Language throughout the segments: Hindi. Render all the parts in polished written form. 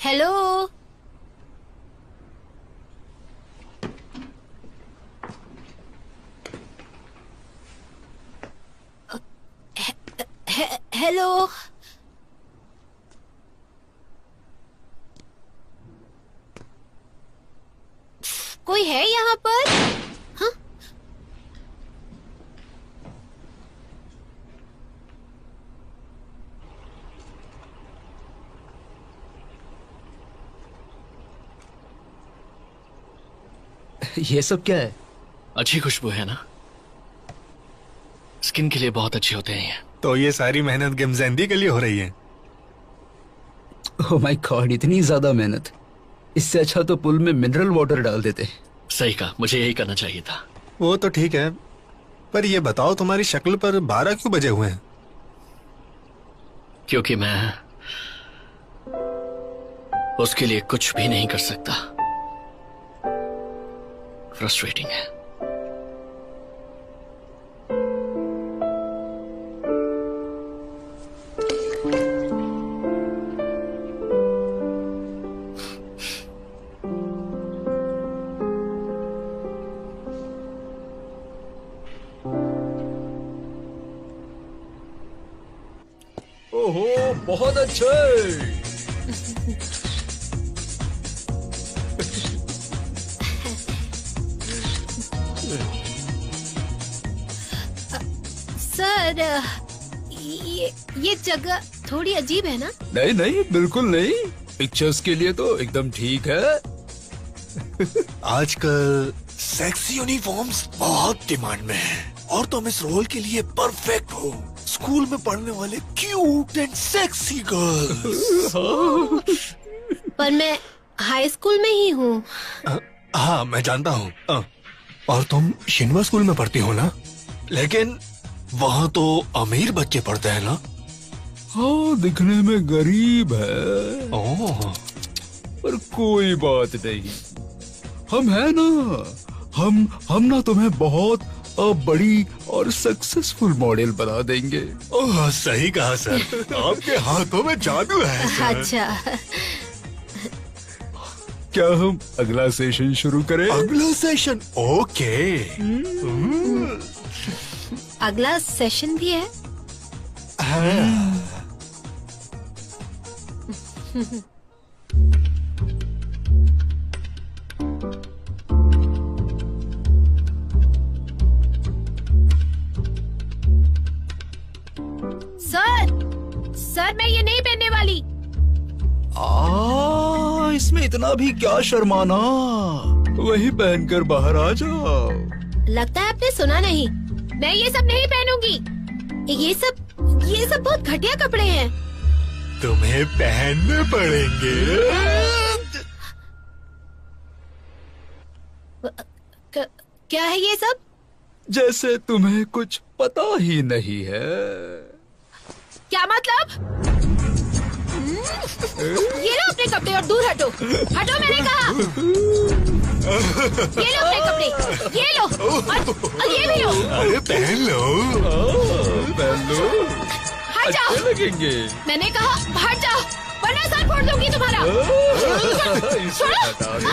हेलो। हेलो। कोई है यहाँ पर? हाँ? ये सब क्या है? अच्छी खुशबू है ना, स्किन के लिए बहुत अच्छे होते हैं ये। तो ये सारी मेहनत गिमजेंदी के लिए हो रही है? ओह माय गॉड, इतनी ज्यादा मेहनत। इससे अच्छा तो पुल में मिनरल वाटर डाल देते। सही कहा, मुझे यही करना चाहिए था। वो तो ठीक है, पर ये बताओ तुम्हारी शक्ल पर 12 क्यों बजे हुए हैं? क्योंकि मैं उसके लिए कुछ भी नहीं कर सकता। फ्रस्ट्रेटिंग है। ओहो, बहुत अच्छे। सर, ये जगह थोड़ी अजीब है ना? नहीं नहीं, बिल्कुल नहीं। पिक्चर्स के लिए तो एकदम ठीक है। आजकल सेक्सी यूनिफॉर्म्स बहुत डिमांड में है और तुम इस रोल के लिए परफेक्ट हो। स्कूल में पढ़ने वाले क्यूट एंड सेक्सी गर्ल्स। पर मैं हाई स्कूल में ही हूँ। हाँ, मैं जानता हूँ। और तुम शिनवा स्कूल में पढ़ती हो ना? लेकिन वहाँ तो अमीर बच्चे पढ़ते हैं ना? हाँ, दिखने में गरीब है। ओह, पर कोई बात नहीं, हम है ना। हम ना तुम्हें बहुत बड़ी और सक्सेसफुल मॉडल बना देंगे। ओह, सही कहा सर। आपके हाथों में जादू है सर। अच्छा, क्या हम अगला सेशन शुरू करें? अगला सेशन? ओके। अगला सेशन भी है? सर, मैं ये नहीं पहनने वाली। इसमें इतना भी क्या शर्माना। वही पहनकर बाहर आ जाओ। लगता है आपने सुना नहीं। मैं ये सब नहीं पहनूंगी। ये सब बहुत घटिया कपड़े हैं। तुम्हें पहनने पड़ेंगे। क्या है ये सब? जैसे तुम्हें कुछ पता ही नहीं है। क्या मतलब? ये लो अपने कपड़े और दूर हटो। हटो, मैंने कहा। ये लो अपने कपड़े, ये लो और ये भी लो। अरे पहन लो। पहन लो, हट जाओ। अच्छे लगेंगे। मैंने कहा हट जाओ, वरना सर फोड़ दूंगी तुम्हारा। इसे हटा दो।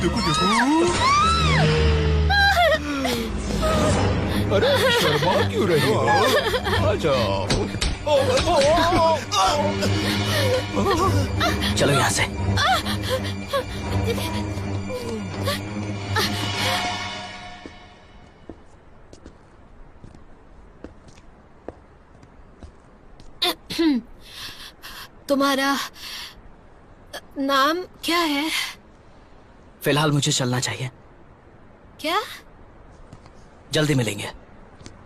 देखो देखो। अरे शर्मा क्यों रही हो? आ जाओ। चलो यहाँ से। तुम्हारा नाम क्या है? फिलहाल मुझे चलना चाहिए। क्या? जल्दी मिलेंगे।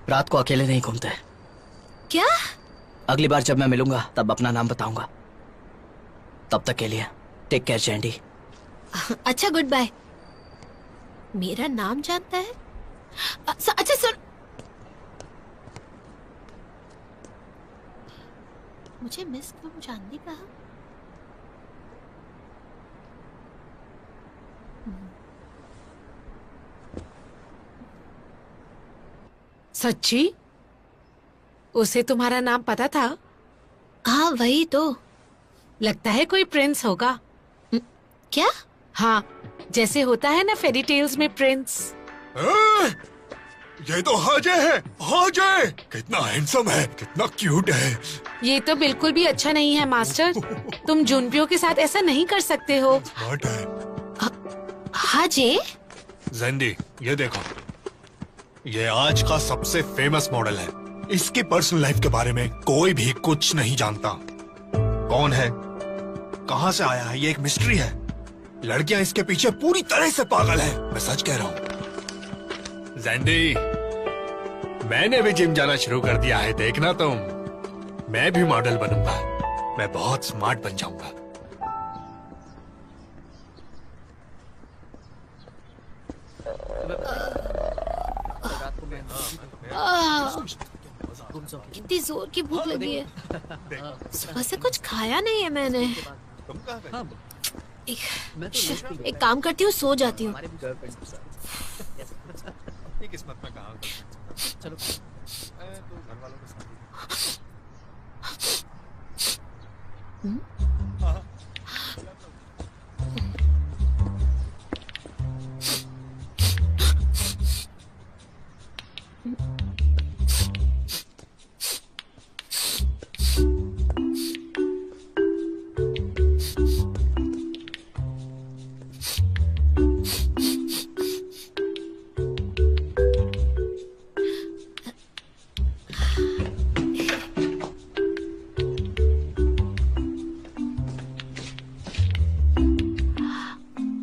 रात को अकेले नहीं घूमते। क्या? अगली बार जब मैं मिलूंगा तब अपना नाम बताऊंगा। तब तक के लिए टेक केयर जैंडी। अच्छा, गुड बाय। मेरा नाम जानता है? अच्छा सुन, मुझे मिस क्यों जानती कहा? सच्ची? उसे तुम्हारा नाम पता था? हाँ वही तो। लगता है कोई प्रिंस होगा। क्या? हाँ, जैसे होता है ना फेरी टेल्स में प्रिंस। ये तो हाजे है। हाजे कितना हैंडसम है, कितना क्यूट है। ये तो बिल्कुल भी अच्छा नहीं है मास्टर। तुम जुनपियो के साथ ऐसा नहीं कर सकते हो। स्मार्ट है। हाँ जी। जेंडी, ये देखो, ये आज का सबसे फेमस मॉडल है। इसकी पर्सनल लाइफ के बारे में कोई भी कुछ नहीं जानता। कौन है, कहां से आया है, ये एक मिस्ट्री है। लड़कियां इसके पीछे पूरी तरह से पागल है, मैं सच कह रहा हूं। जेंडी, मैंने भी जिम जाना शुरू कर दिया है, देखना तुम। मैं भी मॉडल बनूंगा, मैं बहुत स्मार्ट बन जाऊंगा। कितनी जोर की भूख लगी है। सुबह से कुछ खाया नहीं है मैंने। एक काम करती हूँ, सो जाती हूँ। किस्मत में कहा। चलो घर वालों के साथ।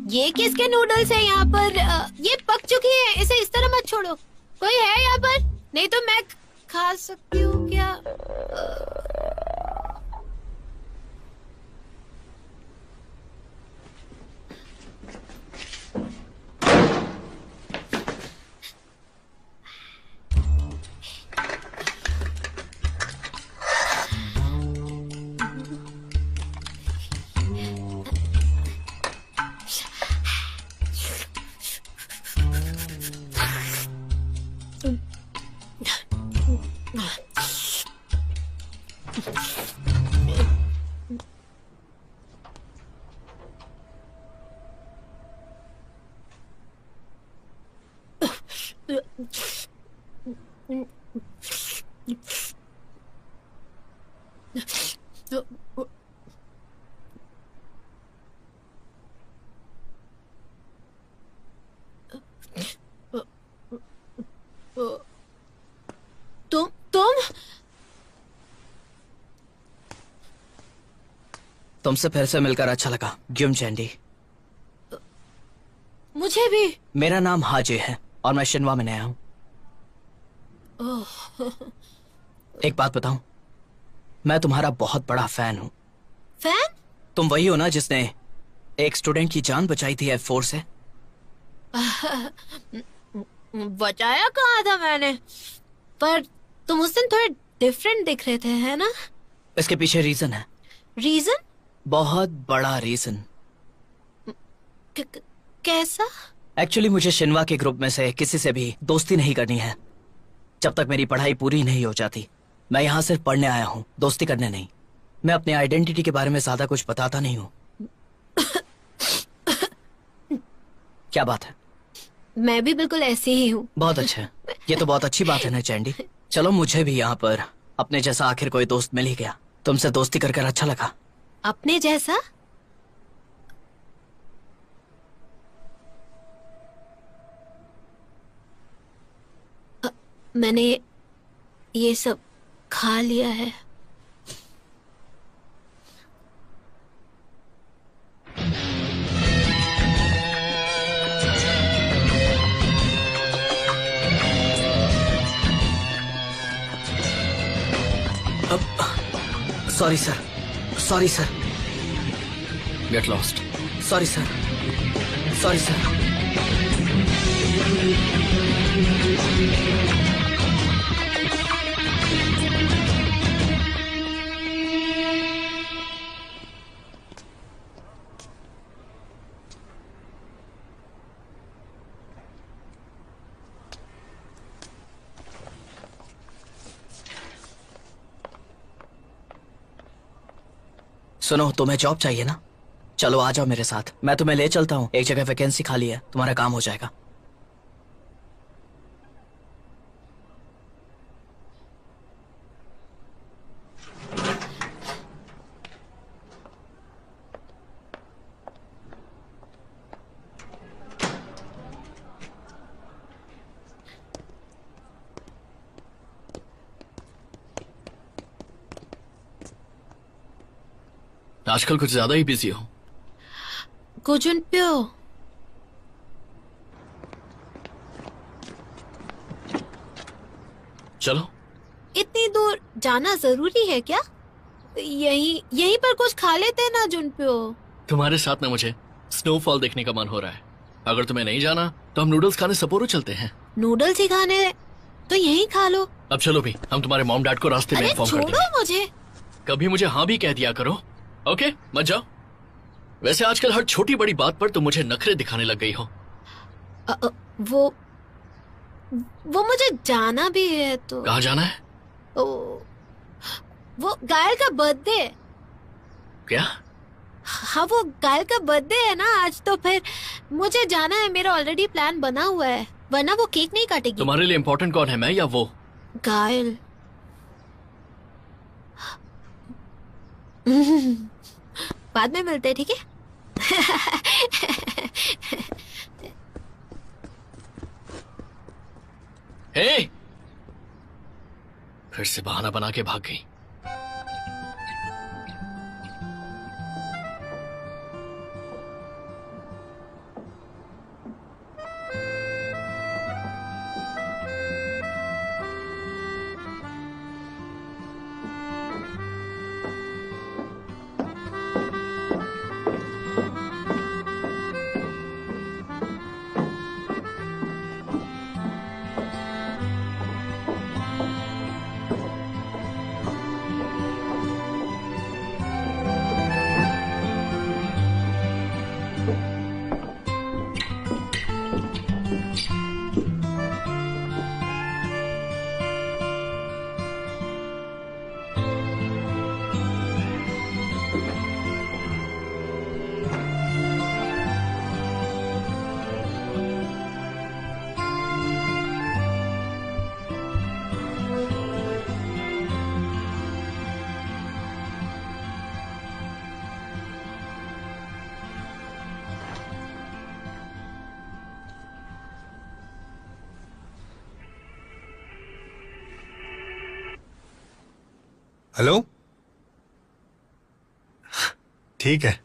ये किसके नूडल्स है यहाँ पर? ये पक चुकी है, इसे इस तरह मत छोड़ो। कोई है यहाँ पर? नहीं तो मैं खा सकती हूँ क्या? तुम तुमसे फिर से मिलकर अच्छा लगा जिम चैंडी। मुझे भी। मेरा नाम हाजे है और मैं शिनवा में नया हूँ। एक बात बताऊं, मैं तुम्हारा बहुत बड़ा फैन हूँ। फैन? तुम वही हो ना जिसने एक स्टूडेंट की जान बचाई थी F4 से? बचाया कहा था मैंने, पर तुम उस दिन थोड़े डिफरेंट दिख रहे थे, है ना? इसके पीछे रीजन है। रीजन? बहुत बड़ा रीजन। कैसा? एक्चुअली मुझे शिनवा के ग्रुप में से किसी से भी दोस्ती नहीं करनी है जब तक मेरी पढ़ाई पूरी नहीं हो जाती। मैं यहाँ सिर्फ पढ़ने आया हूँ, दोस्ती करने नहीं। मैं अपनी आइडेंटिटी के बारे में ज्यादा कुछ बताता नहीं हूँ। क्या बात है? मैं भी बिल्कुल ऐसे ही हूँ। बहुत अच्छा, ये तो बहुत अच्छी बात है ना चैंडी। चलो, मुझे भी यहाँ पर अपने जैसा आखिर कोई दोस्त मिल ही गया। तुमसे दोस्ती कर अच्छा लगा। अपने जैसा? मैंने ये सब खा लिया है। Sorry sir, sorry sir, get lost. Sorry sir, sorry sir. सुनो, तुम्हें जॉब चाहिए ना? चलो आ जाओ मेरे साथ, मैं तुम्हें ले चलता हूँ। एक जगह वैकेंसी खाली है, तुम्हारा काम हो जाएगा। आजकल कुछ ज्यादा ही बिजी हो। गोजुनप्यो, चलो। इतनी दूर जाना जरूरी है क्या? यहीं पर कुछ खा लेते ना जुनप्यो। तुम्हारे साथ ना मुझे स्नोफॉल देखने का मन हो रहा है। अगर तुम्हें नहीं जाना तो हम नूडल्स खाने सपोरो चलते हैं। नूडल्स ही खाने तो यहीं खा लो। अब चलो भी, हम तुम्हारे मॉम डैड को रास्ते में अरे इन्फॉर्म कर छोड़ो देंगे। मुझे। कभी मुझे हाँ भी कह दिया करो। ओके, मत जाओ। वैसे आजकल हर छोटी बड़ी बात पर तुम मुझे नखरे दिखाने लग गई हो। वो मुझे जाना भी है तो। कहाँ जाना है? वो गायल का बर्थडे। क्या? हाँ, वो गायल का बर्थडे है ना आज, तो फिर मुझे जाना है। मेरा ऑलरेडी प्लान बना हुआ है, वरना वो केक नहीं काटेगी। तुम्हारे लिए इम्पोर्टेंट कौन है, मैं या वो? गायल। बाद में मिलते हैं, ठीक है? हे! फिर से बहाना बना के भाग गई। हेलो, ठीक है।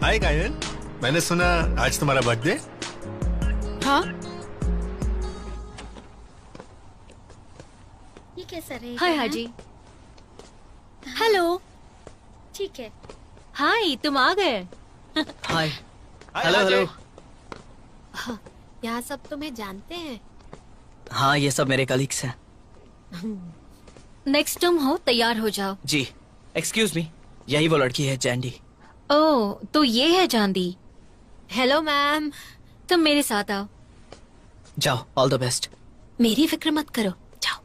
हाय गायन, मैंने सुना आज तुम्हारा बर्थडे। हाँ, ये कैसा रहेगा? हाय हाजी। हेलो। ठीक है। हाय, तुम आ गए। हाय। Hello hello. यहाँ सब तुम्हें जानते हैं। हाँ, ये सब मेरे कलीग्स हैं। नेक्स्ट तुम हो, तैयार हो जाओ। जी। एक्सक्यूज मी, यही वो लड़की है, जैंडी। ओह, तो ये है चांदी। Hello ma'am. तुम मेरे साथ आओ। जाओ, ऑल द बेस्ट। मेरी फिक्र मत करो, जाओ।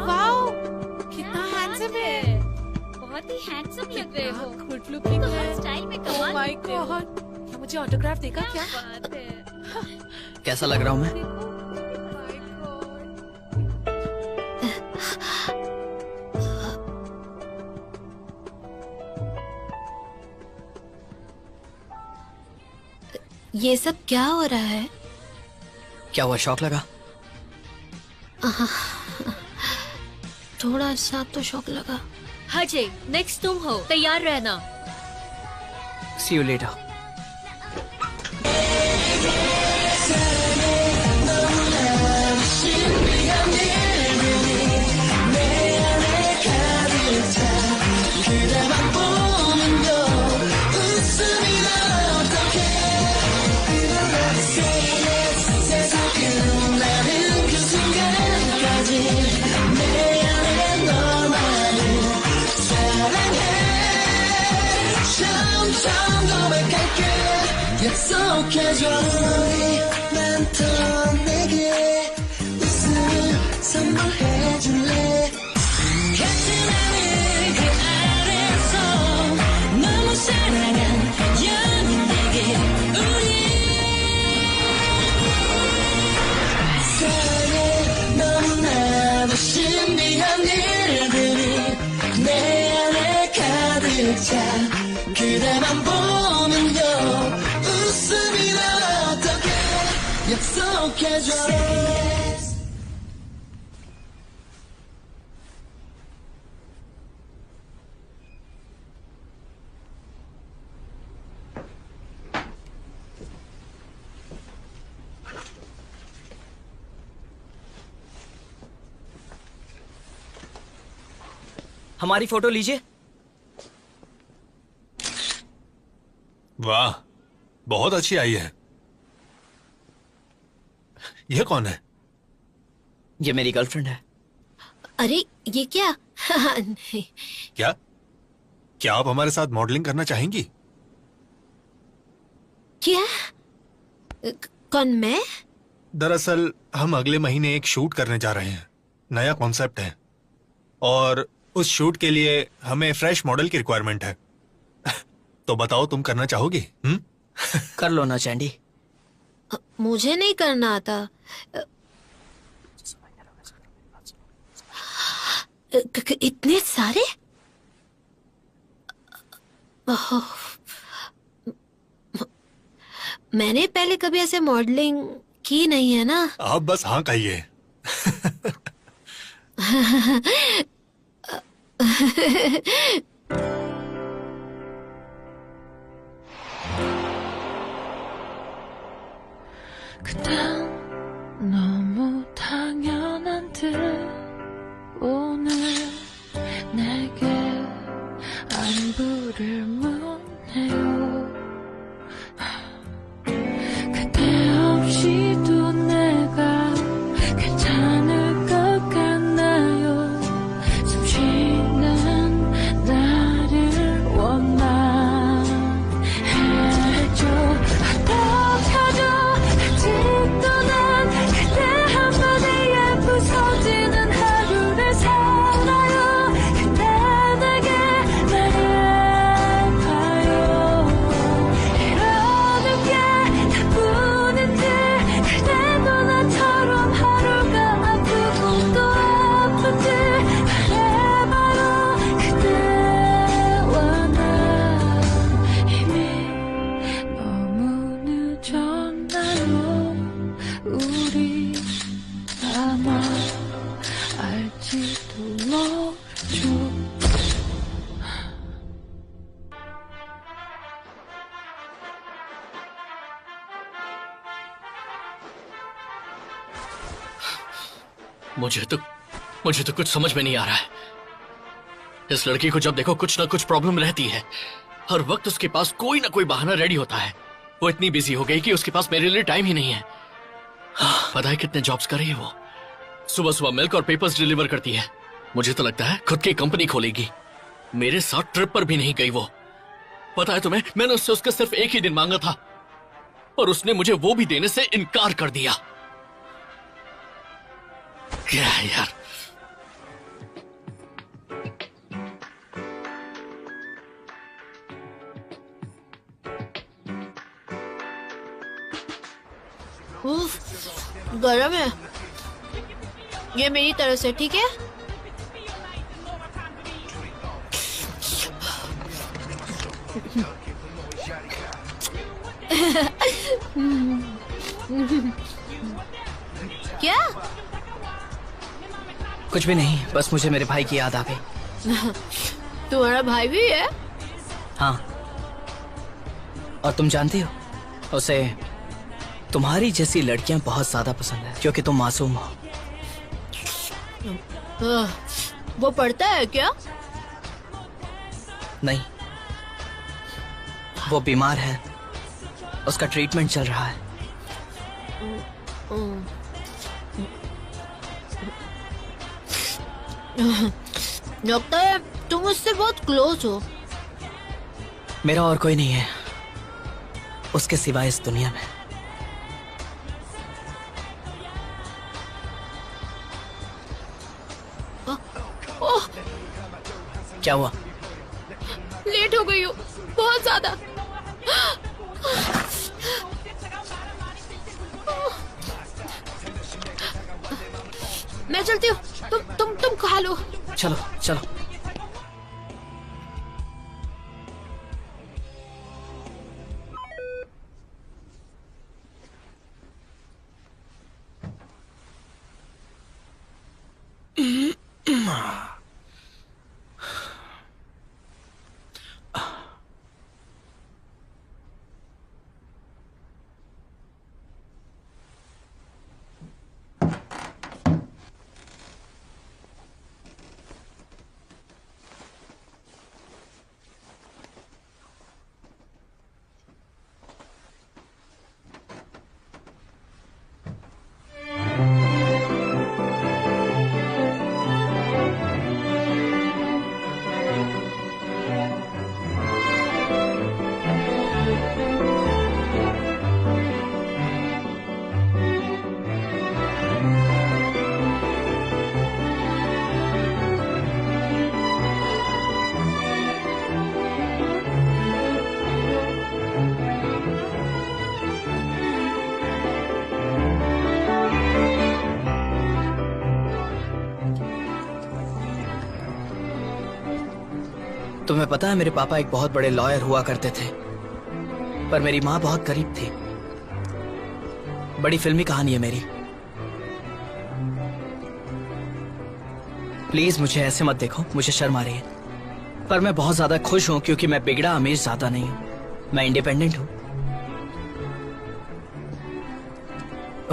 वाओ, कितना हैंडसम है। बहुत ही हैंडसम लग रहे हो। गुड लुकिंग है। स्टाइल में ओह कमाल माय करते हो। गॉड, क्या मुझे ऑटोग्राफ देगा क्या? बात है। कैसा लग रहा हूँ मैं? My God. ये सब क्या हो रहा है? क्या हुआ, शौक लगा? थोड़ा सा तो शौक लगा। हाजी, नेक्स्ट तुम हो, तैयार रहना। See you later. 약속해줘 너만 더 내게 웃음 선물해줄래 같은 하늘 그 아래서 너무 사랑한 연인에게 우리 사랑해 너무나도 신비한 일들이 내 안에 가득 차 그대만 보면요 웃음이 나 어떡해 약속해줘 हमारी फोटो लीजिए। वाह, बहुत अच्छी आई है। यह कौन है? ये मेरी गर्लफ्रेंड है। अरे ये क्या? नहीं। क्या क्या आप हमारे साथ मॉडलिंग करना चाहेंगी? क्या? कौन मैं? दरअसल हम अगले महीने एक शूट करने जा रहे हैं। नया कॉन्सेप्ट है और उस शूट के लिए हमें फ्रेश मॉडल की रिक्वायरमेंट है। तो बताओ तुम करना चाहोगी? कर लो ना चैंडी। मुझे नहीं करना आता। इतने सारे? मैंने पहले कभी ऐसे मॉडलिंग की नहीं है ना। आप बस हाँ कहिए। 그땐 너무 당연한 듯 오늘 내게 안부를 묻네요 그대 없이도 내가 괜찮을 것 같나요 숨 쉬는 나를 원망해줘 어떡하죠 아직도 난 그대 한마디에 부서지는 하루를 살아요 그대 내게 말해봐요 이러는 게 나뿐인지 그대도 나처럼 하루가 아프고 또 아픈지 말해봐요 그대와 나 이미 너무 늦었나요 우리 아마 알지도 모르죠 मुझे तो कुछ समझ में नहीं आ रहा है। इस लड़की को जब देखो कुछ ना कुछ प्रॉब्लम रहती है। हर वक्त उसके पास कोई ना कोई बहाना रेडी होता है। वो इतनी बिजी हो गई कि उसके पास मेरे लिए टाइम ही नहीं है। पता है कितने जॉब्स कर रही है वो? सुबह सुबह मिल्क और पेपर्स डिलीवर करती है। मुझे तो लगता है खुद की कंपनी खोलेगी। मेरे साथ ट्रिप पर भी नहीं गई वो। पता है तुम्हें, मैंने उससे उसका सिर्फ एक ही दिन मांगा था और उसने मुझे वो भी देने से इनकार कर दिया। क्या है यार? गरम है ये मेरी तरफ से, ठीक है? क्या? कुछ भी नहीं, बस मुझे मेरे भाई की याद आ गई। तुम्हारा भाई भी है? हाँ। और तुम जानती हो, उसे तुम्हारी जैसी लड़कियां बहुत ज्यादा पसंद है क्योंकि तुम मासूम हो। वो पढ़ता है क्या? नहीं, वो बीमार है, उसका ट्रीटमेंट चल रहा है। लगता है तुम उससे बहुत क्लोज हो। मेरा और कोई नहीं है उसके सिवाय इस दुनिया में। ओह, क्या हुआ? लेट हो गई हूँ बहुत ज्यादा। मैं चलती हूँ, तुम खा लो। चलो चलो। तुम्हें पता है मेरे पापा एक बहुत बड़े लॉयर हुआ करते थे, पर मेरी माँ बहुत गरीब थी। बड़ी फिल्मी कहानी है मेरी। प्लीज मुझे ऐसे मत देखो, मुझे शर्म आ रही है। पर मैं बहुत ज्यादा खुश हूं क्योंकि मैं बिगड़ा अमीर ज्यादा नहीं हूं, मैं इंडिपेंडेंट हूं।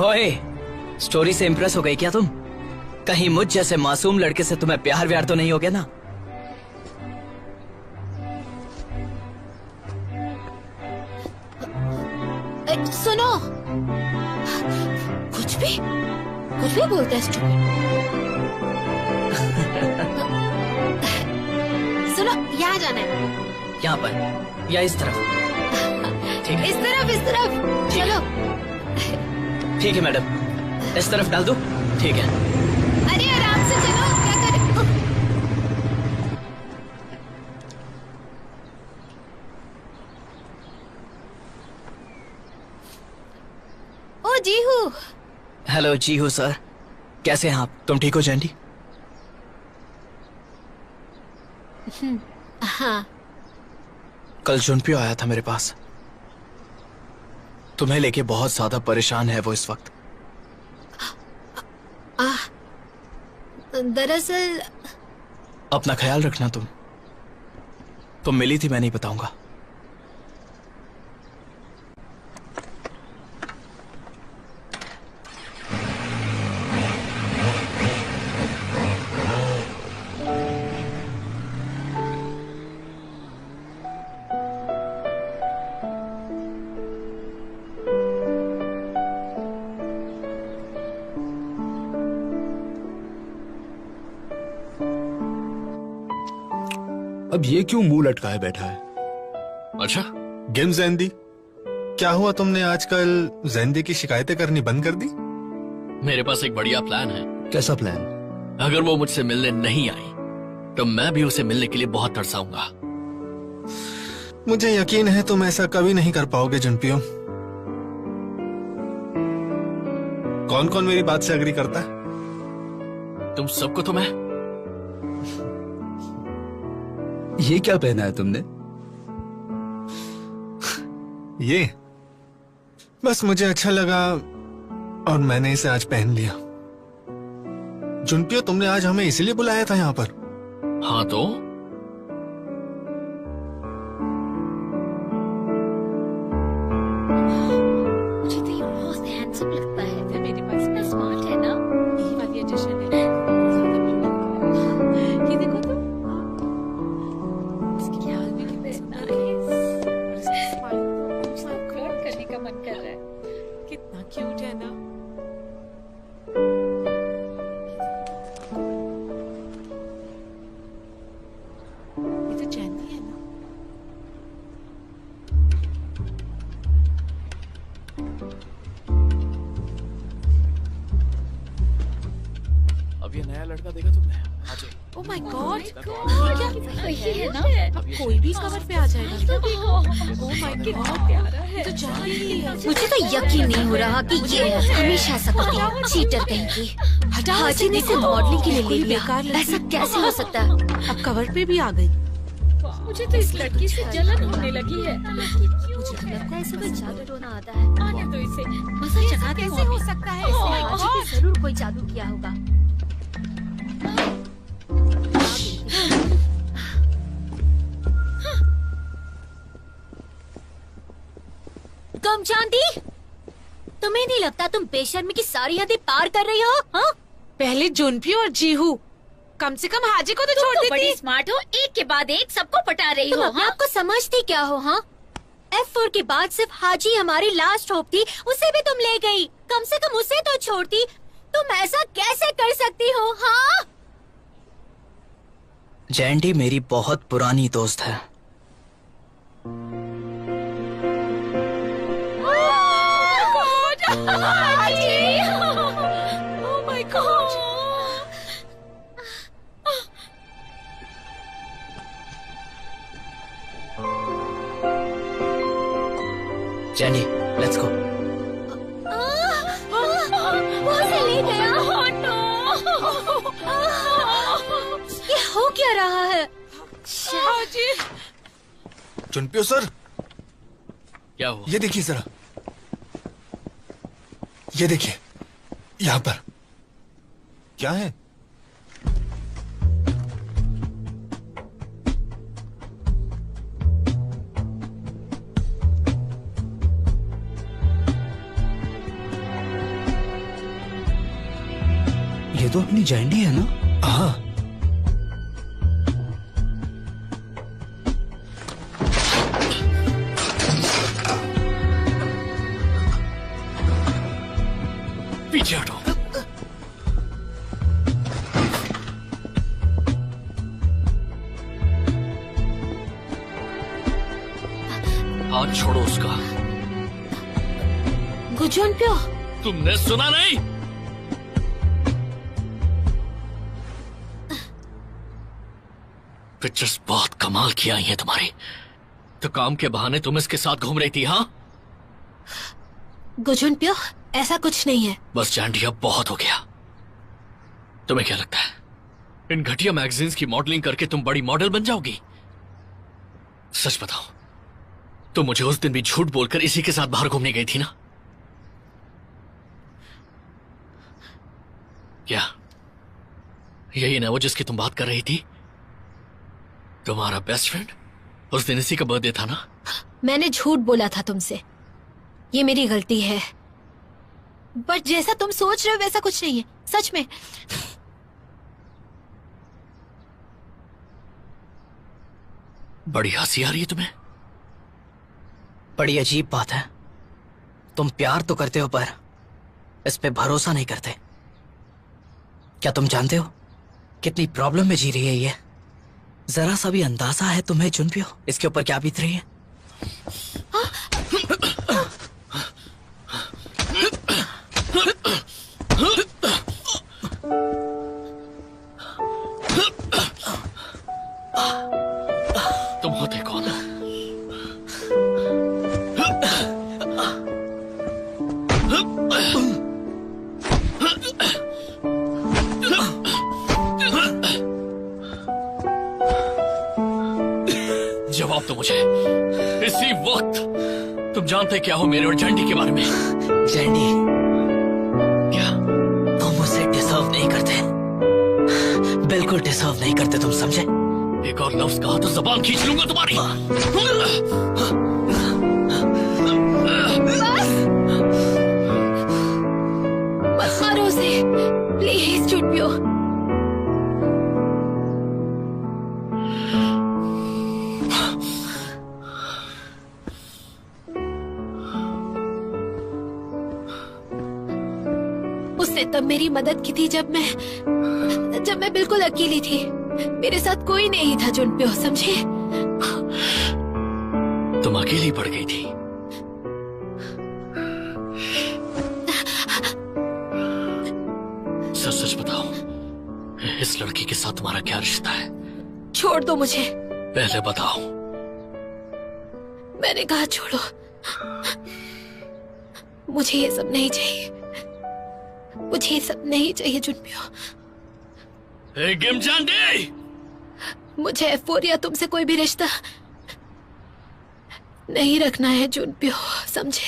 ओए, स्टोरी से इंप्रेस हो गई क्या तुम? कहीं मुझ जैसे मासूम लड़के से तुम्हें प्यार व्यार तो नहीं हो गया ना? सुनो, कुछ भी बोलता है स्टूपिड। सुनो, यहाँ जाना है। यहाँ पर या इस तरफ? ठीक है, इस तरफ चलो। ठीक है मैडम, इस तरफ डाल दो। ठीक है। अरे आराम से चलो, क्या करें? ओ जीहू। हेलो जीहू सर, कैसे हैं आप? तुम ठीक हो जैंडी? हाँ। कल जुनपियो आया था मेरे पास, तुम्हें लेके बहुत ज्यादा परेशान है वो इस वक्त। दरअसल अपना ख्याल रखना। तुम मिली थी, मैं नहीं बताऊंगा। अब ये क्यों मुंह लटकाए बैठा है? अच्छा, गेम जैंदी, क्या हुआ? तुमने आजकल जैंदी की शिकायतें करनी बंद कर दी? मेरे पास एक बढ़िया प्लान है। कैसा प्लान? अगर वो मुझसे मिलने नहीं आई तो मैं भी उसे मिलने के लिए बहुत तरसाऊंगा। मुझे यकीन है तुम ऐसा कभी नहीं कर पाओगे जुनपियो। कौन कौन मेरी बात से एग्री करता है? तुम सबको तो मैं। ये क्या पहना है तुमने? ये बस मुझे अच्छा लगा और मैंने इसे आज पहन लिया। जुनपियो, तुमने आज हमें इसीलिए बुलाया था यहाँ पर? हाँ तो हैंडसम लगता है। है मेरे पास में स्मार्ट है ना? यही वाली एडिशन है। ये देखो तो इसकी ख्याल भी कितने सुंदर है। और इसकी स्माइल करने का मन कर रहा है। कितना क्यूट है ना। ये तो चांदी है ना। अब ये नया लड़का देखा तुमने? आज ओह माय गॉड, वही है ना? अब कोई भी कवर पे आ जाएगा। ओह माय गॉड, ये तो चांदी ही है। मुझे तो यकीन नहीं हो रहा कि ये हमेशा ऐसा करती है, चीटर कहीं की। हटाओ हाजी ने इसे मॉडलिंग के लिए ले लिया। बेकार लड़की। ऐसा कैसे हो सकता है? अब कवर पे भी आ गई। मुझे तो इस लड़की से जलन होने लगी है। मुझे तो लगता है इसे कोई जादू टोना आता है। आने दो इसे। मजा चखा दे कैसे हो सकता है इसने ऐसे? हाजी ने जरूर कोई जादू किया होगा। तुम जानती, तुम्हें नहीं लगता तुम बेशर्मी की सारी हदें पार कर रही हो? हाँ? पहले जुनपियो और जीहू, कम से कम हाजी को तो छोड़ तुम तो देती। बड़ी स्मार्ट हो, एक के बाद एक सबको पटा रही तुम हो। अपने आप को समझती क्या हो? हाँ, F4 के बाद सिर्फ हाजी हमारी लास्ट होप थी, उसे भी तुम ले गई। कम से कम उसे तो छोड़ती। तुम ऐसा कैसे कर सकती हो? हाँ, जैंडी मेरी बहुत पुरानी दोस्त है। Oh my god. Zandy, let's go. वो उसे ले गया। ये हो क्या रहा है? हाजी, चुनपियो सर, क्या हुआ? ये देखिए जरा, ये देखिए यहाँ पर क्या है? ये तो अपनी जैंडी है ना? हाँ, पीछे हटो। हाथ छोड़ो उसका। जुनपियो, तुमने सुना नहीं? पिक्चर्स बहुत कमाल की आई हैं तुम्हारी। तो काम के बहाने तुम इसके साथ घूम रही थी? हाँ, जुनपियो, ऐसा कुछ नहीं है। बस जैंडी, अब बहुत हो गया। तुम्हें क्या लगता है इन घटिया मैगजीन्स की मॉडलिंग करके तुम बड़ी मॉडल बन जाओगी? सच बताओ, तुम मुझे उस दिन भी झूठ बोलकर इसी के साथ बाहर घूमने गई थी ना? क्या यही ना वो जिसकी तुम बात कर रही थी? तुम्हारा बेस्ट फ्रेंड? उस दिन इसी का बर्थडे था ना? मैंने झूठ बोला था तुमसे, ये मेरी गलती है। बट जैसा तुम सोच रहे हो वैसा कुछ नहीं है, सच में। बड़ी हंसी आ रही है तुम्हें। बड़ी अजीब बात है, तुम प्यार तो करते हो पर इस पे भरोसा नहीं करते। क्या तुम जानते हो कितनी प्रॉब्लम में जी रही है ये? जरा सा भी अंदाजा है तुम्हें जुनपियो इसके ऊपर क्या बीत रही है? तुम होते कौन? जवाब दो मुझे इसी वक्त। तुम जानते क्या हो मेरे और जैंडी के बारे में? जैंडी, क्या? तुम उसे डिजर्व नहीं करते, बिल्कुल डिजर्व नहीं करते, तुम समझे? एक और लफ्ज कहा तो जबान खींच लूंगा तुम्हारी। उसने तब मेरी मदद की थी जब मैं बिल्कुल अकेली थी। मेरे साथ कोई नहीं था जुनप्यो, समझे? तुम अकेली पड़ गई थी। सच सच बताओ, इस लड़की के साथ तुम्हारा क्या रिश्ता है? छोड़ दो मुझे। पहले बताओ। मैंने कहा छोड़ो, मुझे ये सब नहीं चाहिए, मुझे ये सब नहीं चाहिए जुनप्यो। गिमजान-डे! मुझे F4 या तुमसे कोई भी रिश्ता नहीं रखना है जुनप्यो, समझे?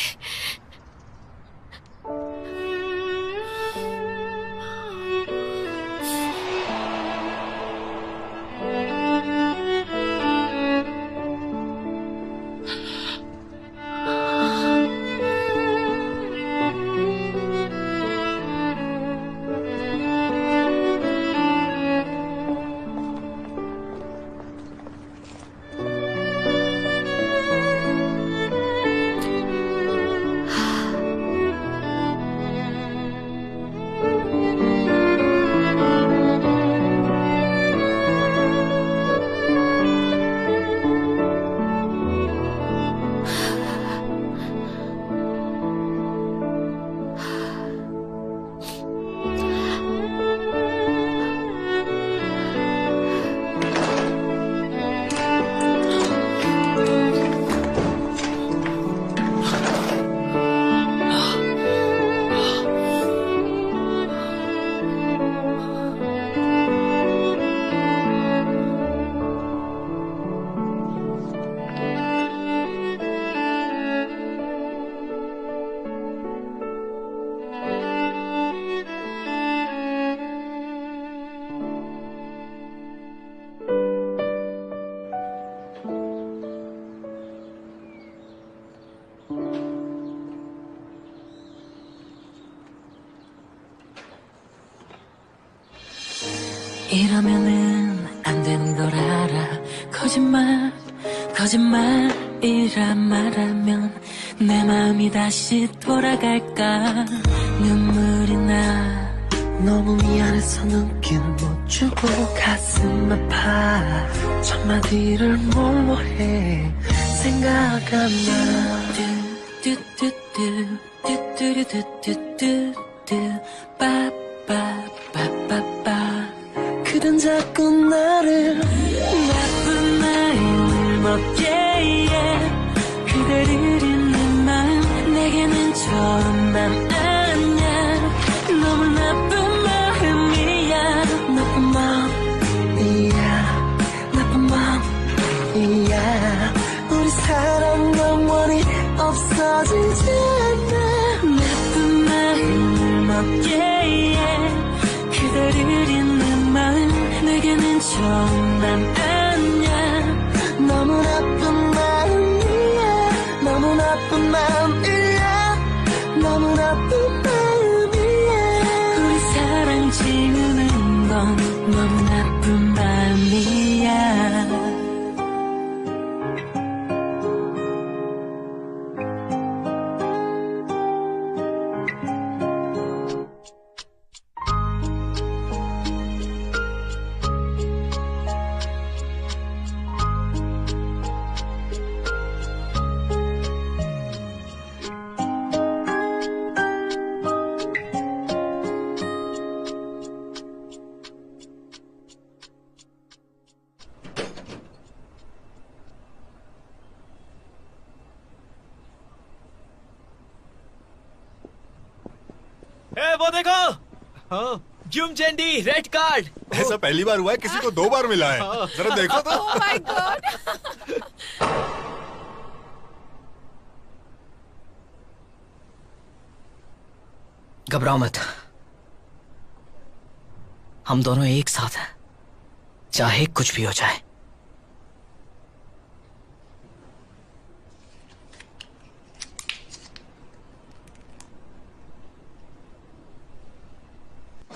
이러면은 안 되는 걸 알아. 거짓말이라 말하면 내 마음이 다시 돌아갈까. 눈물이 나. 너무 미안해서 눈길 못 주고 가슴 아파. 첫 마디를 뭘로 해. 생각하면 빠빠빠빠빠. 그댄 자꾸 나를 나쁜 마음을 먹게 해. 그대를 잊는 마음 내게는 좋은 맘 아니야. 너무 나쁜 마음이야. 나쁜 마음이야. 우리 사랑 영원히 없어지지 않아. 나쁜 마음을 먹게 해. 그대를 잊는 마음 내게는 좋은 맘 아니야. 너무 나쁜 마음이야. 너무 나쁜 마음이야. 너무 나쁜 마음이야. 우리 사랑 지우는 건 너무 나쁜 마음이야. वो देखो, गिमजान-डे रेड कार्ड। ऐसा पहली बार हुआ है, किसी को 2 बार मिला है। जरा देखो तो। Oh my God! घबराओ मत, हम दोनों एक साथ हैं, चाहे कुछ भी हो जाए।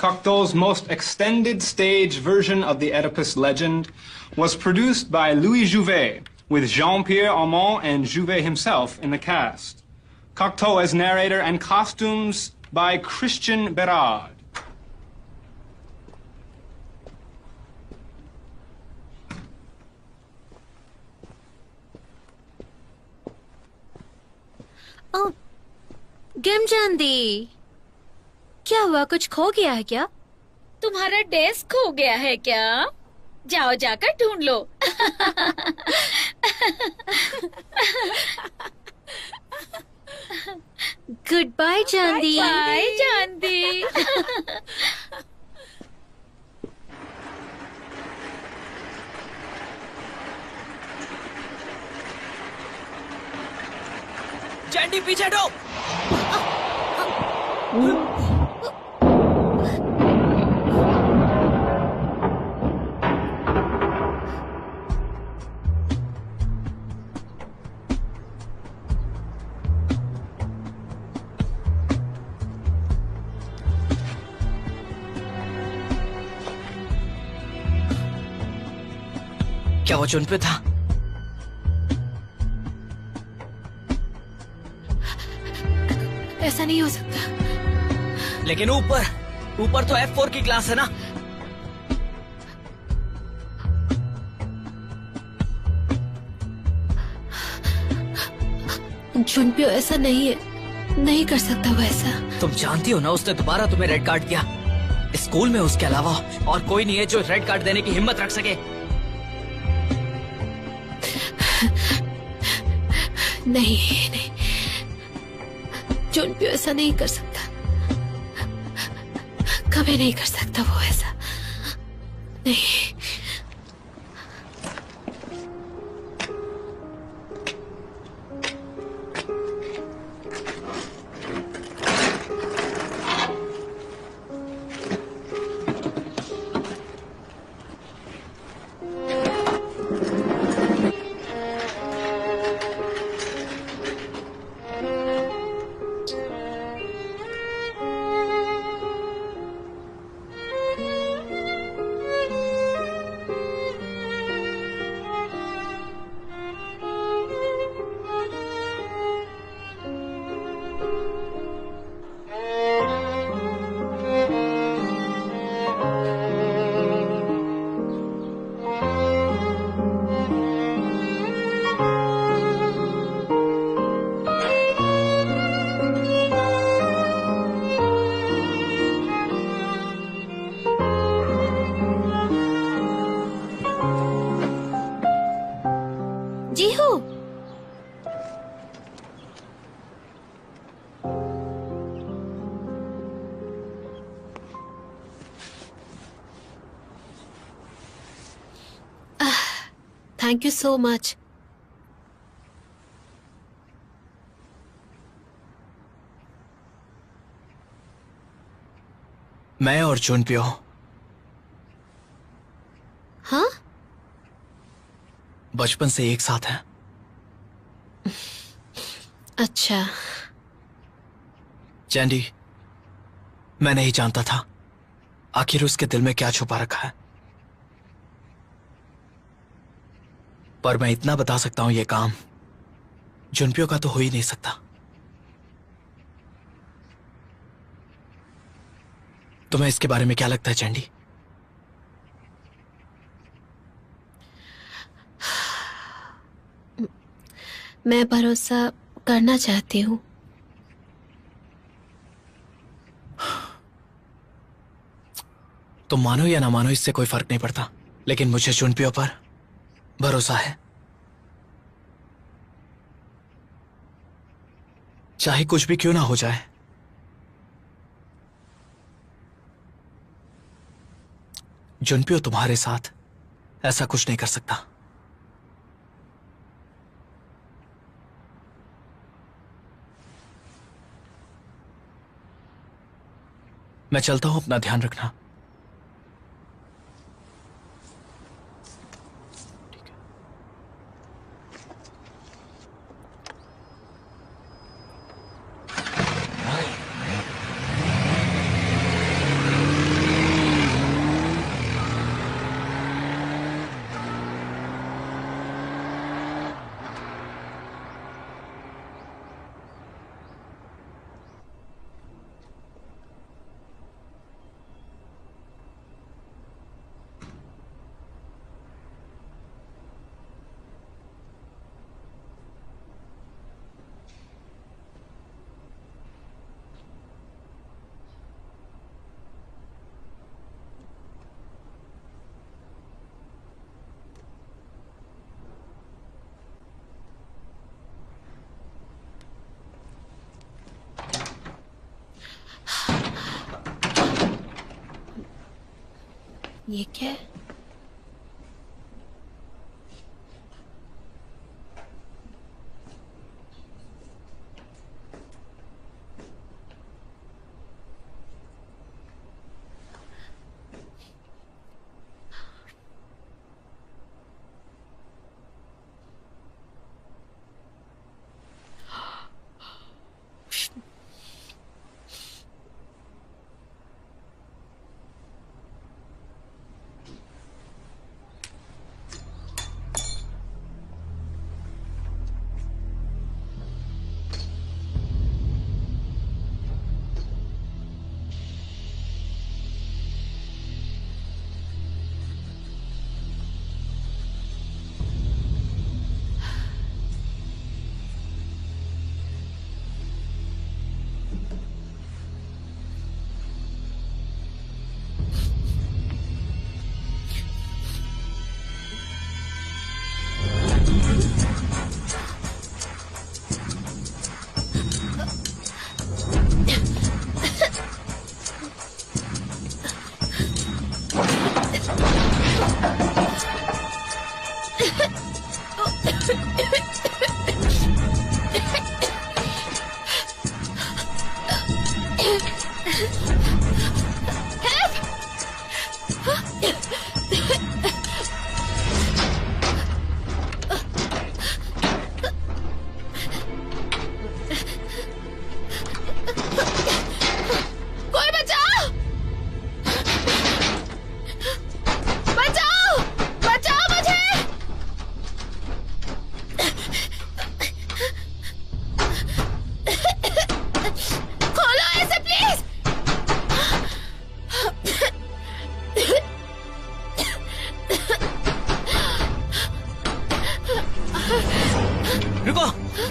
Cocteau's most extended stage version of the Oedipus legend was produced by Louis Jouvet, with Jean-Pierre Armand and Jouvet himself in the cast. Cocteau as narrator and costumes by Christian Berard. ओ, गिमजांदी, क्या हुआ? कुछ खो गया है क्या? तुम्हारा डेस्क खो गया है क्या? जाओ जाकर ढूंढ लो। गुड बाय चांदी। बाय चांदी। चैंडी पीछे हटो। क्या वो चुन पे था? ऐसा नहीं हो सकता। लेकिन ऊपर ऊपर तो F4 की क्लास है ना। जुनपियो ऐसा नहीं है, नहीं कर सकता वो ऐसा। तुम जानती हो ना उसने दोबारा तुम्हें रेड कार्ड दिया। स्कूल में उसके अलावा और कोई नहीं है जो रेड कार्ड देने की हिम्मत रख सके। नहीं नहीं, जुनपियो ऐसा नहीं कर सकता, कभी नहीं कर सकता वो ऐसा। नहीं। जी हो। Thank you so much. मैं और चुनपियो हाँ, बचपन से एक साथ हैं। अच्छा। चैंडी, मैं नहीं जानता था आखिर उसके दिल में क्या छुपा रखा है, पर मैं इतना बता सकता हूं ये काम जुनपियो का तो हो ही नहीं सकता। तुम्हें इसके बारे में क्या लगता है चैंडी? मैं भरोसा करना चाहती हूँ। तुम मानो या ना मानो इससे कोई फर्क नहीं पड़ता, लेकिन मुझे जुनपियो पर भरोसा है। चाहे कुछ भी क्यों ना हो जाए, जुनपियो तुम्हारे साथ ऐसा कुछ नहीं कर सकता। मैं चलता हूं, अपना ध्यान रखना। ये क्या है?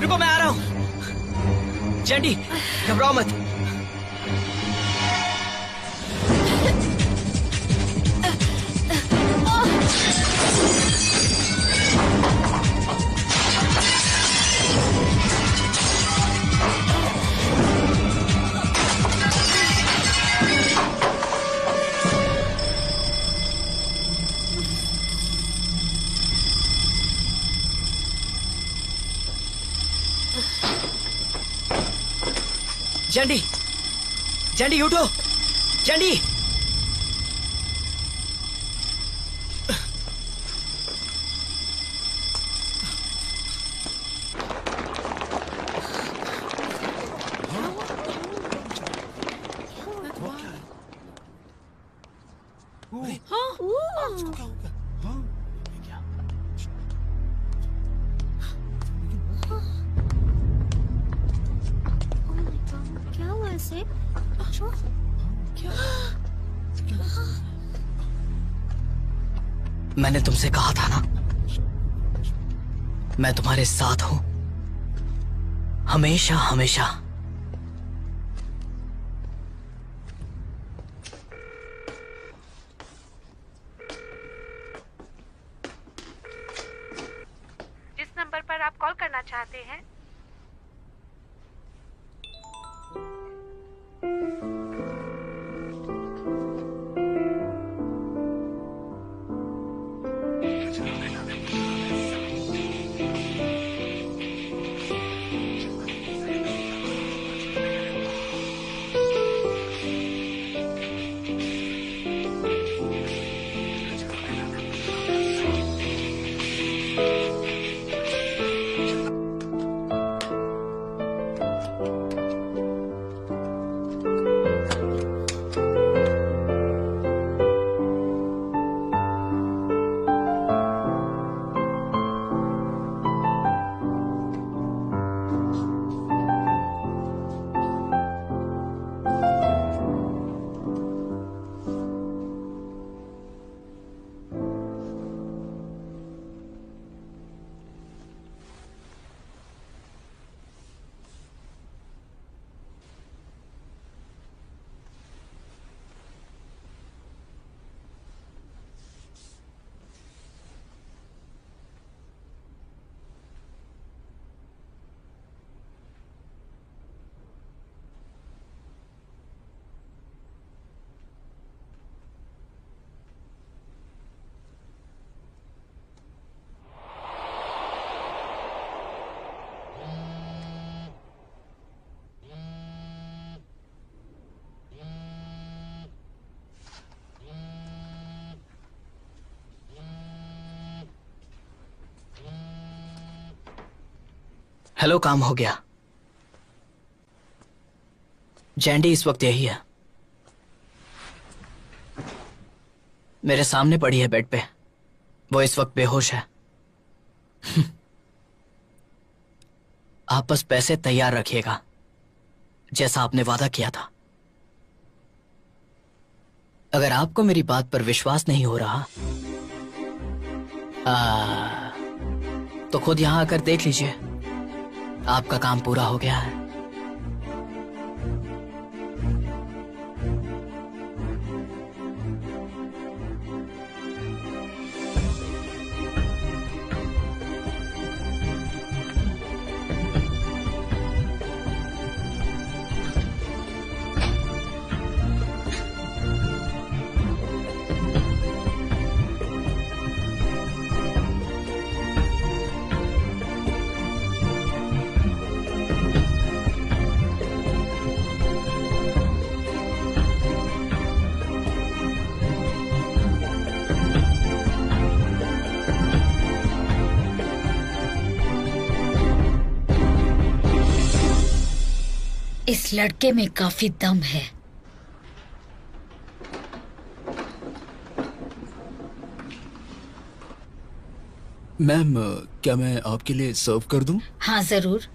रुको, मैं आ रहा हूँ। चैंडी, घबराओ मत। चैंडी उठो। चैंडी, मैंने तुमसे कहा था ना, मैं तुम्हारे साथ हूं, हमेशा हमेशा। जिस नंबर पर आप कॉल करना चाहते हैं हेलो, काम हो गया। जैंडी इस वक्त यही है, मेरे सामने पड़ी है बेड पे। वो इस वक्त बेहोश है। आप बस पैसे तैयार रखिएगा, जैसा आपने वादा किया था। अगर आपको मेरी बात पर विश्वास नहीं हो रहा तो खुद यहां आकर देख लीजिए, आपका काम पूरा हो गया है। इस लड़के में काफी दम है। मैम, क्या मैं आपके लिए सर्व कर दूं? हाँ जरूर।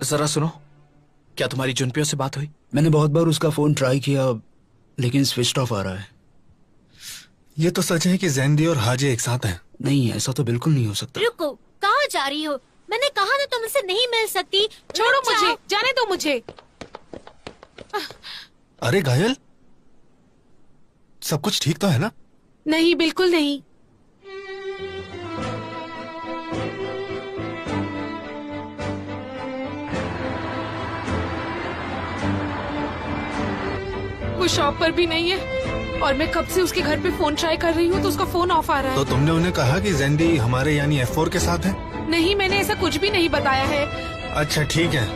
जरा सुनो, क्या तुम्हारी जुनपियों से बात हुई? मैंने बहुत बार उसका फोन ट्राई किया, लेकिन स्विच ऑफ आ रहा है। ये तो सच है कि जैंडी और हाजी एक साथ हैं। नहीं, ऐसा तो बिल्कुल नहीं हो सकता। रुको, कहाँ जा रही हो? मैंने कहा ना तुम मुझसे नहीं मिल सकती। छोड़ो मुझे, जाने दो मुझे। अरे घायल, सब कुछ ठीक तो है ना? नहीं, बिल्कुल नहीं। वो शॉप पर भी नहीं है और मैं कब से उसके घर पे फोन ट्राई कर रही हूँ तो उसका फोन ऑफ आ रहा है। तो तुमने उन्हें कहा कि जैंडी हमारे यानी F4 के साथ है? नहीं, मैंने ऐसा कुछ भी नहीं बताया है। अच्छा ठीक है।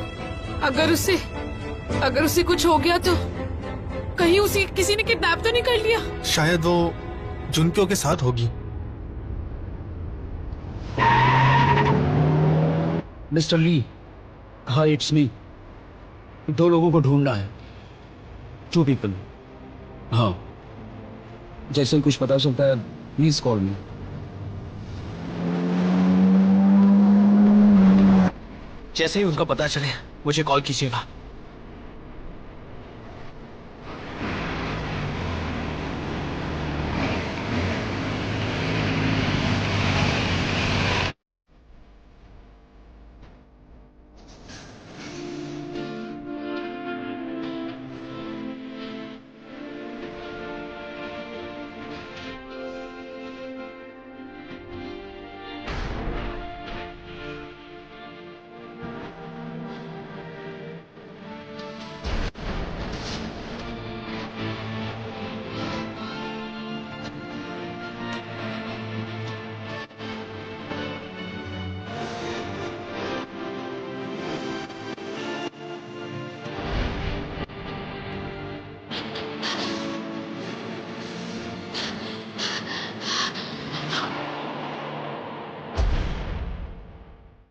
अगर उसे कुछ हो गया तो कहीं उसे किसी ने किडनैप तो नहीं कर लिया? शायद वो जुनपियों के साथ होगी। मिस्टर ली, हाँ इट्स मी। 2 लोगों को ढूंढना है, 2 people। हाँ, जैसे ही कुछ पता चलता है प्लीज कॉल मी। जैसे ही उनका पता चले मुझे कॉल कीजिएगा।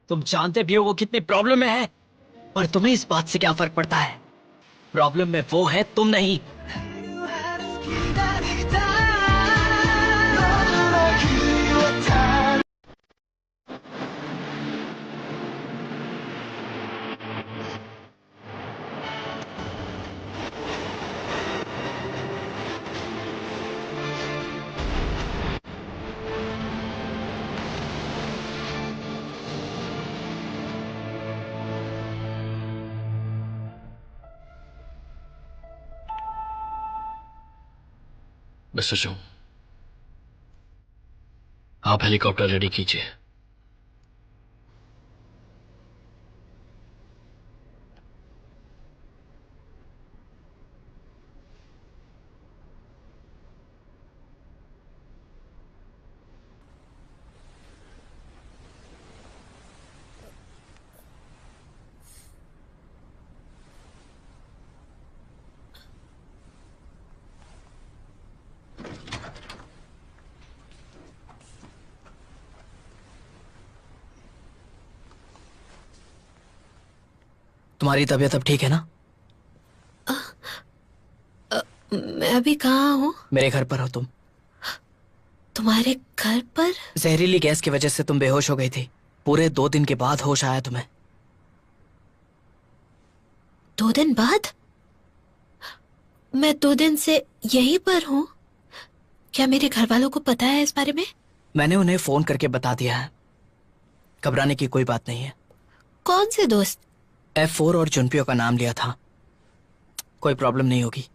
तुम जानते भी हो वो कितनी प्रॉब्लम में है, और तुम्हें इस बात से क्या फर्क पड़ता है? प्रॉब्लम में वो है, तुम नहीं। मिस्टर जू, आप हेलीकॉप्टर रेडी कीजिए। तुम्हारी तबीयत अब ठीक है ना? मैं अभी कहाँ हूँ? मेरे घर पर हो तुम। तुम्हारे घर पर? जहरीली गैस की वजह से तुम बेहोश हो गई थी। पूरे 2 दिन के बाद होश आया तुम्हें। 2 दिन बाद? मैं 2 दिन से यहीं पर हूँ। क्या मेरे घर वालों को पता है इस बारे में? मैंने उन्हें फोन करके बता दिया है। घबराने की कोई बात नहीं है। कौन से दोस्त? F4 और जुनपियो का नाम लिया था। कोई प्रॉब्लम नहीं होगी।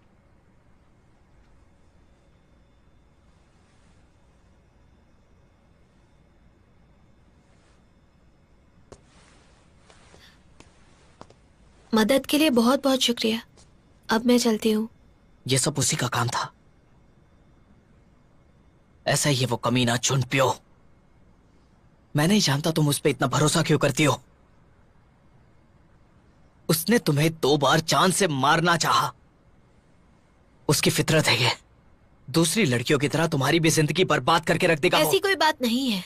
मदद के लिए बहुत बहुत शुक्रिया। अब मैं चलती हूँ। ये सब उसी का काम था। ऐसा ही है वो कमीना जुनपियो। मैं नहीं जानता तुम उस पर इतना भरोसा क्यों करती हो। उसने तुम्हें 2 बार जान से मारना चाहा। उसकी फितरत है ये। दूसरी लड़कियों की तरह तुम्हारी भी जिंदगी बर्बाद करके रख देगा। ऐसी कोई बात नहीं है।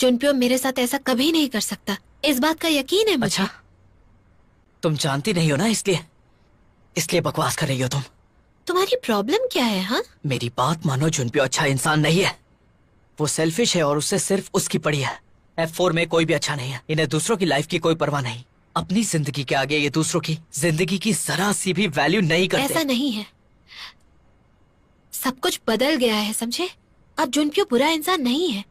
जुनपियो मेरे साथ ऐसा कभी नहीं कर सकता। इस बात का यकीन है मुझे। अच्छा, तुम जानती नहीं हो ना, इसलिए बकवास कर रही हो तुम। तुम्हारी प्रॉब्लम क्या है? हाँ, मेरी बात मानो, जुनपियो अच्छा इंसान नहीं है। वो सेल्फिश है और उससे सिर्फ उसकी पड़ी है। F4 में कोई भी अच्छा नहीं है। इन्हें दूसरों की लाइफ की कोई परवाह नहीं। अपनी जिंदगी के आगे ये दूसरों की जिंदगी की जरा सी भी वैल्यू नहीं करते। ऐसा नहीं है। सब कुछ बदल गया है, समझे? अब जुनपियो बुरा इंसान नहीं है।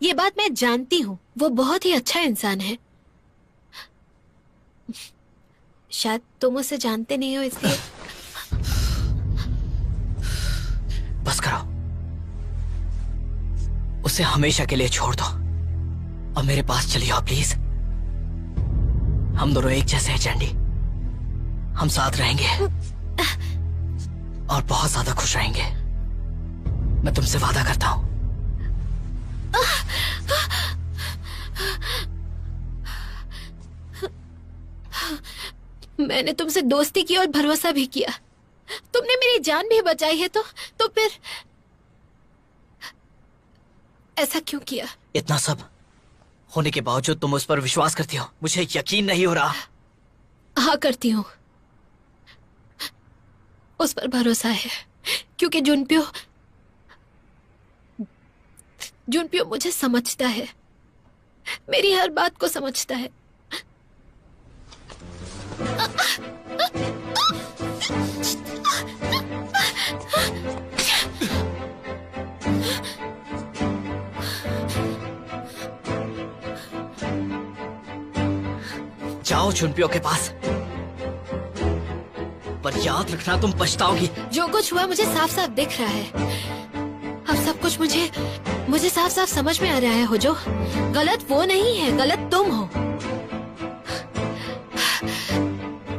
ये बात मैं जानती हूँ। वो बहुत ही अच्छा इंसान है। शायद तुम उसे जानते नहीं हो, इसलिए। बस करो, उसे हमेशा के लिए छोड़ दो और मेरे पास चली आओ प्लीज। हम दोनों एक जैसे हैं चैंडी। हम साथ रहेंगे और बहुत ज्यादा खुश रहेंगे। मैं तुमसे वादा करता हूं। मैंने तुमसे दोस्ती की और भरोसा भी किया। तुमने मेरी जान भी बचाई है, तो फिर ऐसा क्यों किया? इतना सब होने के बावजूद तुम उस पर विश्वास करती हो? मुझे यकीन नहीं हो रहा। हाँ, करती हूँ। उस पर भरोसा है क्योंकि जुनपियो मुझे समझता है। मेरी हर बात को समझता है। जाओ जुनपियो के पास, पर याद रखना तुम पछताओगी। जो कुछ हुआ मुझे साफ साफ दिख रहा है। अब सब कुछ मुझे साफ साफ समझ में आ रहा है। हो जो गलत वो नहीं है, गलत तुम हो।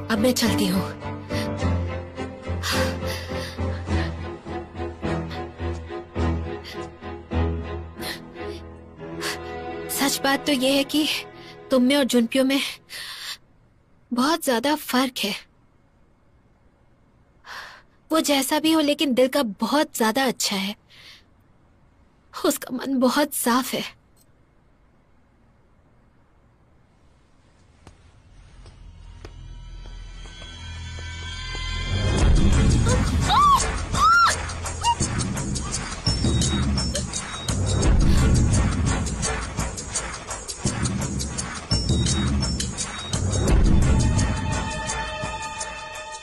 अब मैं चलती हूँ। सच बात तो ये है कि तुम में और जुनपियो में बहुत ज्यादा फर्क है। वो जैसा भी हो, लेकिन दिल का बहुत ज्यादा अच्छा है। उसका मन बहुत साफ है।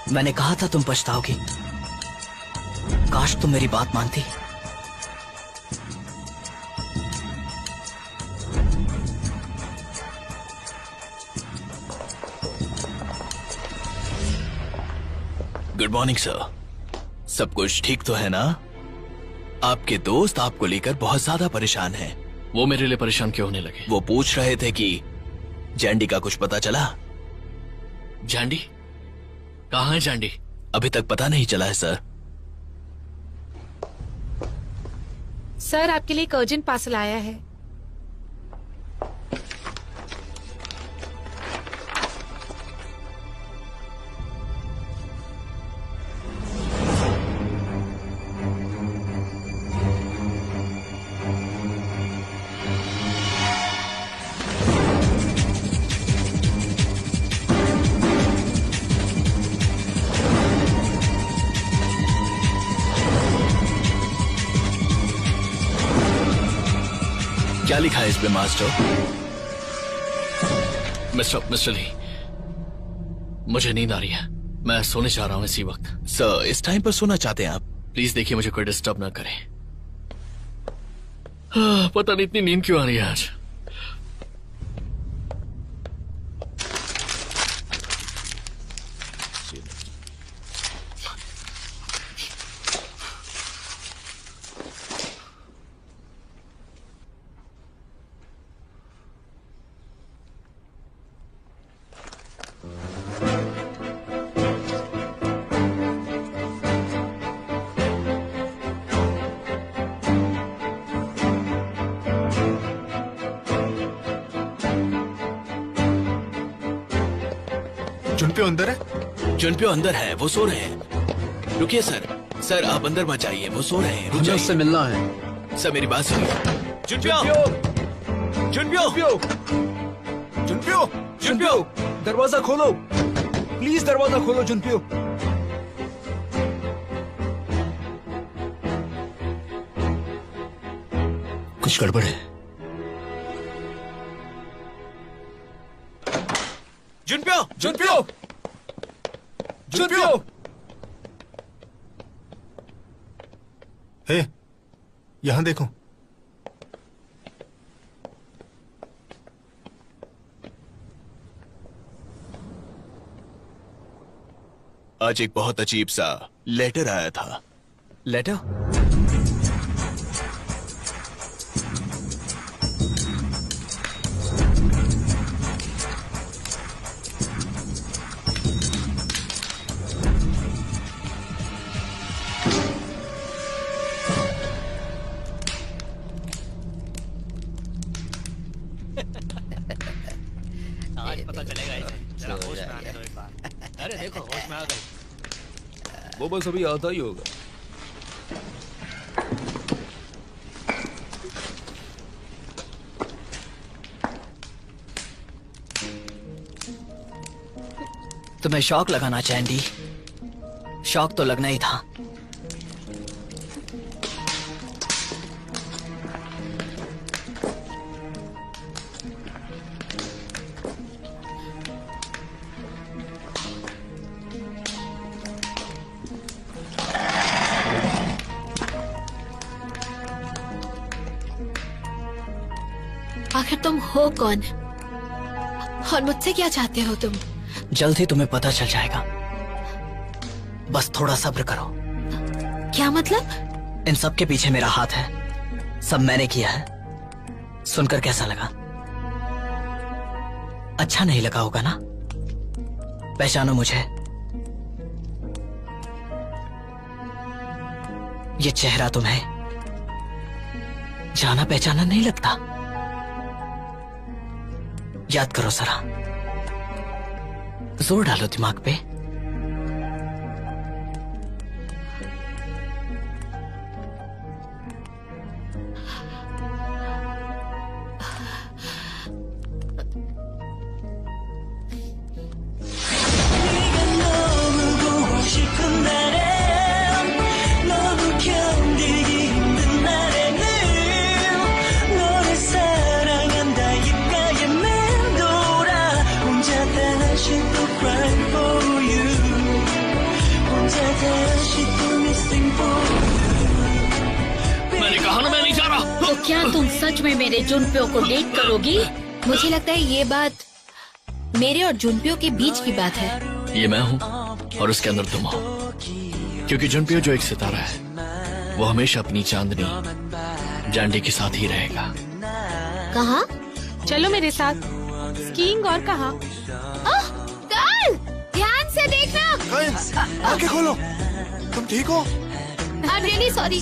मैंने कहा था तुम पछताओगी। काश तुम मेरी बात मानती। Good morning sir. सब कुछ ठीक तो है ना? आपके दोस्त आपको लेकर बहुत ज्यादा परेशान हैं। वो मेरे लिए परेशान क्यों होने लगे? वो पूछ रहे थे कि जैंडी का कुछ पता चला? जैंडी? कहाँ है जैंडी? अभी तक पता नहीं चला है सर। सर, आपके लिए एक अर्जेंट पार्सल आया है। क्या लिखा है इस पे मास्टर? मिस्टर ली, मुझे नींद आ रही है। मैं सोने जा रहा हूँ इसी वक्त। सर, इस टाइम पर सोना चाहते हैं आप? प्लीज देखिए, मुझे कोई डिस्टर्ब ना करे। पता नहीं इतनी नींद क्यों आ रही है आज। जुनप्यो अंदर है? जुनप्यो अंदर है, वो सो रहे हैं। रुकिए सर, आप अंदर मत जाइए, वो सो रहे हैं। हमें उससे मिलना है। सर मेरी बात सुनिए। जुनप्यो, दरवाजा खोलो, प्लीज दरवाजा खोलो जुनप्यो। कुछ गड़बड़ है। जुनप्यो! हे, यहां देखो। आज एक बहुत अजीब सा लेटर आया था। लेटर? आज पता चलेगा इसे। जरा होश में आने दो एक बार। अरे देखो, होश में आ गई। वो बस अभी आता ही होगा। तुम्हें शौक लगाना चैंडी, शौक तो लगना ही था। आखिर तुम हो कौन और मुझसे क्या चाहते हो तुम? जल्द ही तुम्हें पता चल जाएगा, बस थोड़ा सब्र करो। क्या मतलब? इन सब के पीछे मेरा हाथ है, सब मैंने किया है। सुनकर कैसा लगा? अच्छा नहीं लगा होगा ना? पहचानो मुझे, ये चेहरा तुम्हें जाना पहचाना नहीं लगता। याद करो जरा, जोर डालो दिमाग पे। मैंने कहा ना मैं नहीं जा रहा। तो क्या तुम सच में मेरे जुनप्यो को डेट करोगी? मुझे लगता है ये बात मेरे और जुनप्यो के बीच की बात है। ये मैं हूँ और उसके अंदर तुम हो। क्योंकि जुनपियो जो एक सितारा है वो हमेशा अपनी चांदनी जैंडी के साथ ही रहेगा। कहाँ? चलो मेरे साथ स्कीइंग। और कहाँ? गर्ल, ध्यान से देखना। आंखें खोलो। तुम ठीक हो? I'm really sorry,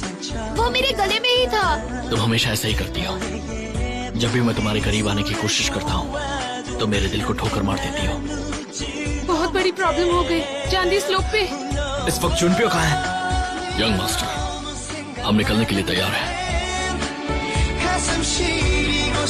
वो मेरे गले में ही था। तुम हमेशा ऐसा ही करती हो। जब भी मैं तुम्हारे करीब आने की कोशिश करता हूँ तो मेरे दिल को ठोकर मार देती हो। बहुत बड़ी प्रॉब्लम हो गई चांदी स्लोप पे। इस वक्त जुनपियो कहाँ है? यंग मास्टर, हम निकलने के लिए तैयार हैं। 가슴 시리고